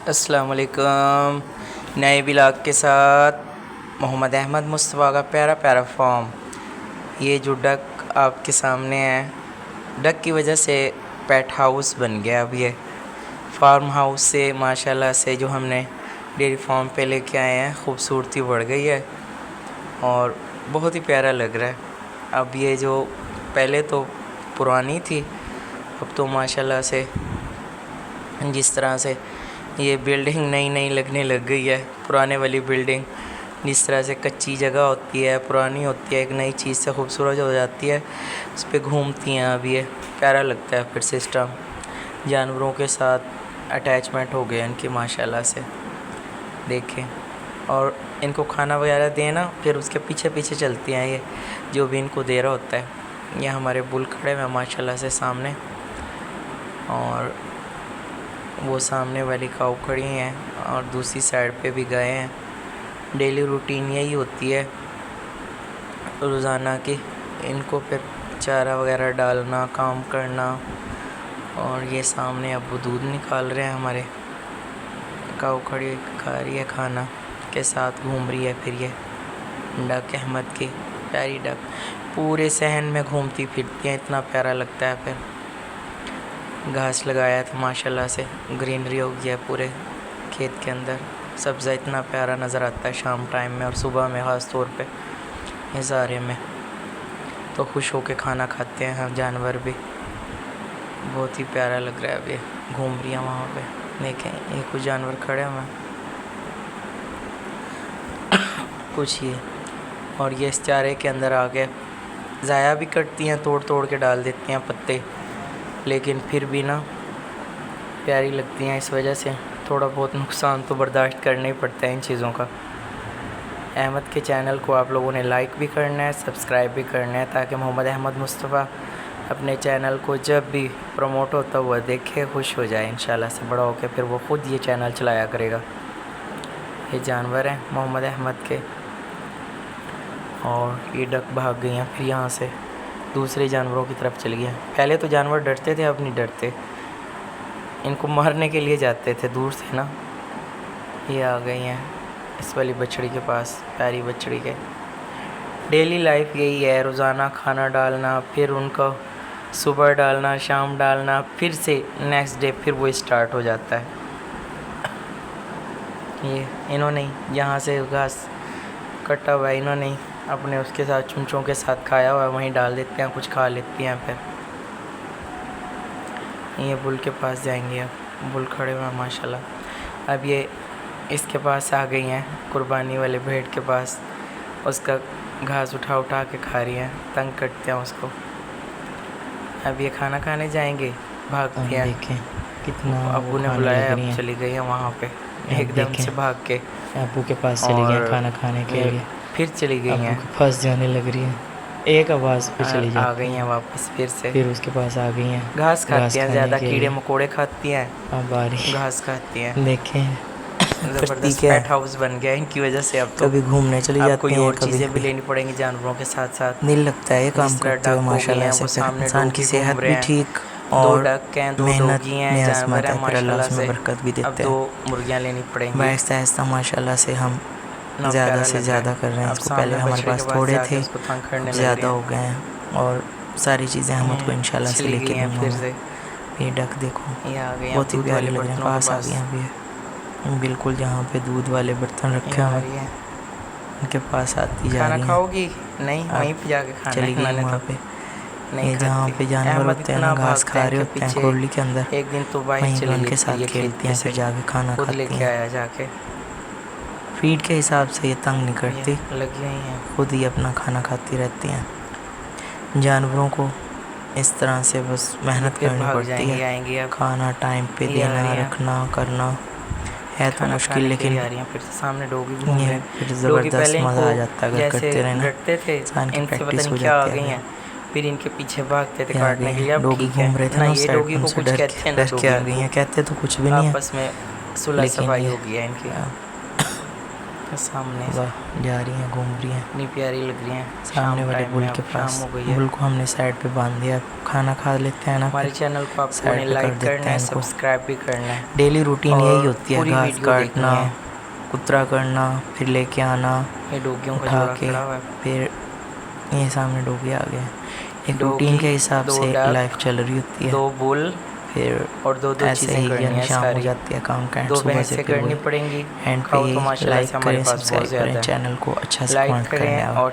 अस्सलाम वालेकुम। नए व्लॉग के साथ मोहम्मद अहमद मुस्तफ़ा का प्यारा प्यारा फॉर्म। ये जो डक आपके सामने है, डक की वजह से पेट हाउस बन गया। अब ये फार्म हाउस से माशाल्लाह से जो हमने डेयरी फार्म पे लेके आए हैं, ख़ूबसूरती बढ़ गई है और बहुत ही प्यारा लग रहा है। अब ये जो पहले तो पुरानी थी, अब तो माशाल्लाह से जिस तरह से ये बिल्डिंग नई नई लगने लग गई है। पुराने वाली बिल्डिंग जिस तरह से कच्ची जगह होती है, पुरानी होती है, एक नई चीज़ से खूबसूरत हो जाती है, उस पर घूमती हैं। अब ये प्यारा लगता है। फिर सिस्टम जानवरों के साथ अटैचमेंट हो गया इनकी माशाल्लाह से, देखें। और इनको खाना वगैरह देना, फिर उसके पीछे पीछे चलती हैं ये, जो भी इनको दे रहा होता है। ये हमारे बुल खड़े हुए माशाल्लाह से सामने, और वो सामने वाली काऊ खड़ी हैं और दूसरी साइड पे भी गए हैं। डेली रूटीन यही होती है रोज़ाना की, इनको फिर चारा वगैरह डालना, काम करना। और ये सामने अब वो दूध निकाल रहे हैं हमारे। काऊ खड़ी खा रही है, खाना के साथ घूम रही है। फिर ये डक अहमद की प्यारी डक पूरे सहन में घूमती फिरती है, इतना प्यारा लगता है। फिर घास लगाया था माशाल्लाह से, ग्रीनरी हो गया पूरे खेत के अंदर। सब्ज़ा इतना प्यारा नज़र आता है शाम टाइम में और सुबह में, ख़ास तौर पे इज़ारे में तो खुश होके खाना खाते हैं हम जानवर भी। बहुत ही प्यारा लग रहा है। अब ये घूम रही है वहाँ पे, देखें ये कुछ जानवर खड़े हुए हैं कुछ ये, और ये इस चारे के अंदर आके ज़ाया भी करती हैं, तोड़ तोड़ के डाल देती हैं पत्ते, लेकिन फिर भी ना प्यारी लगती हैं। इस वजह से थोड़ा बहुत नुकसान तो बर्दाश्त करना ही पड़ता है इन चीज़ों का। अहमद के चैनल को आप लोगों ने लाइक भी करना है, सब्सक्राइब भी करना है, ताकि मोहम्मद अहमद मुस्तफ़ा अपने चैनल को जब भी प्रमोट होता हुआ देखे, खुश हो जाए। इंशाल्लाह से बड़ा होकर फिर वो ख़ुद ये चैनल चलाया करेगा। ये जानवर हैं मोहम्मद अहमद के, और ये डक भाग गई हैं फिर यहाँ से दूसरे जानवरों की तरफ चली गई। पहले तो जानवर डरते थे, अब नहीं डरते, इनको मारने के लिए जाते थे दूर से ना। ये आ गई हैं इस वाली बछड़ी के पास, प्यारी बछड़ी के। डेली लाइफ यही है, रोज़ाना खाना डालना, फिर उनको सुबह डालना, शाम डालना, फिर से नेक्स्ट डे फिर वो स्टार्ट हो जाता है। ये इन्होंने यहाँ से घास कटा हुआ है, इन्होंने अपने उसके साथ चुंचों के साथ खाया हुआ है, वहीं डाल देते हैं, कुछ खा लेती हैं। फिर ये बुल के पास जाएंगे। अब बुल खड़े हुए हैं माशाल्लाह। अब ये इसके पास आ गई हैं, कुर्बानी वाले भेड़ के पास। उसका घास उठा उठा के खा रही हैं, तंग करते हैं उसको। अब ये खाना खाने जाएंगे, भागती हैं। देखें कितना अबू ने बुलाया, अब चली गई हैं वहाँ पे एकदम से भाग के। अबू के पास चली गई खाना खाने के लिए, फिर चली गई हैं, फंस जाने लग रही है, एक आवाज़ पे चली जाती आ गई हैं वापस फिर से। फिर उसके पास आ गई हैं। घास खाती हैं, ज़्यादा कीड़े मकोड़े खाती हैं, अब आ रही घास खाती हैं। देखें ज़बरदस्त पेट हाउस बन गया इनकी वजह से। अब तो कभी घूमने चली जाती कोई हैं, और कभी चीज़ें भी लेनी पड़ेंगी जानवरों के साथ साथ। दिल लगता है ये काम करते हुए माशाल्लाह से। सामने इंसान की सेहत भी ठीक, दो और डक हैं, दो मेहनत डॉगी हैं, में जानवर आजमाता हैं है, फिर अल्लाह माशाल्लाह उसमें से। बरकत भी अब देते दो हैं। मुर्गियाँ लेनी पड़ेंगी। आहिस्ता आहिस्ता माशाल्लाह से हम ज़्यादा से ज़्यादा कर रहे हैं इसको। पहले हमारे पास थोड़े थे, ज़्यादा हो गए हैं, और सारी चीज़ें हम उसको इंशाल्लाह से लेके देंगे। ये डक देखो बहुत ही प्यारी लग रही है, पास आ गई हैं अभी बिल्कुल, जहाँ पे दूध वाले बर्तन रखे हुए हैं उनके पास आती जा रही है। खाओगी नहीं, वहीं पे जाके खाना चली गई वहाँ पे। ये जहाँ पे जानवर होते हैं ना, घास खा रहे होते हैं कुरली के अंदर, एक दिन तो वहीं उनके साथ खेलती हैं, फिर जाके खाना खाती हैं। जाके फीड के हिसाब से ये तंग नहीं करती, लगी हुई हैं, खुद ही अपना खाना खाती रहती हैं। जानवरों को इस तरह से बस मेहनत करनी पड़ती है, खाना टाइम पे देना, रखना, करना है तो मुश्किल, लेकिन फिर सामने डॉगी घूम रहे हैं। फिर ज़बरदस्त मज़ा आ जाता है अगर करते रहना। डरते थे, इंसान की इनसे प्रैक्टिस पता हो नहीं क्या आ जाती गई है। हैं, फिर इनके पीछे भागते थे क्या काटने के लिए। अब डॉगी ठीक है घूम रहे थे ना, ना, ये डॉगी को कुछ कहते हैं ना, डर के आ गई हैं, कहते तो कुछ भी नहीं है, आपस में सुलह लेकिन सफाई हो गई है इनकी। सामने वाह जा रही हैं, घूम रही हैं, इतनी प्यारी लग रही हैं। सामने वाले बुल के पास। बुल को हमने साइड पे बांध दिया, खाना खा लेते हैं ना। हमारे चैनल को आपको साइड पे लाइक कर देते करना हैं है, इनको। सब्सक्राइब भी करना है। डेली रूटीन और यही होती है, पूरी घास वीडियो देखनी काटना, है। कुतरा करना, फिर लेके आना, ये डोगियों का उठा जोड़ा के, खड़ा हुआ है। फिर ये सामने डोगी आ गए। एक डोगी, रूटीन के हिसाब दो से डक, लाइफ चल रही होती है। 2 बुल फिर और 2 ऐसे चीज़ें ही करनी यानी है शाम हो सारी। जाती है काम का एंड 2 सुबह से भैंसें फिर करनी वही पड़ेंगी। एंड पे खाओ तो यही माशाल्लाह लाइक से हमारे करें, पास बहुत सब्सक्राइब ज़्यादा करें है। चैनल को, अच्छा से लाइक कमेंट करें करें और आप।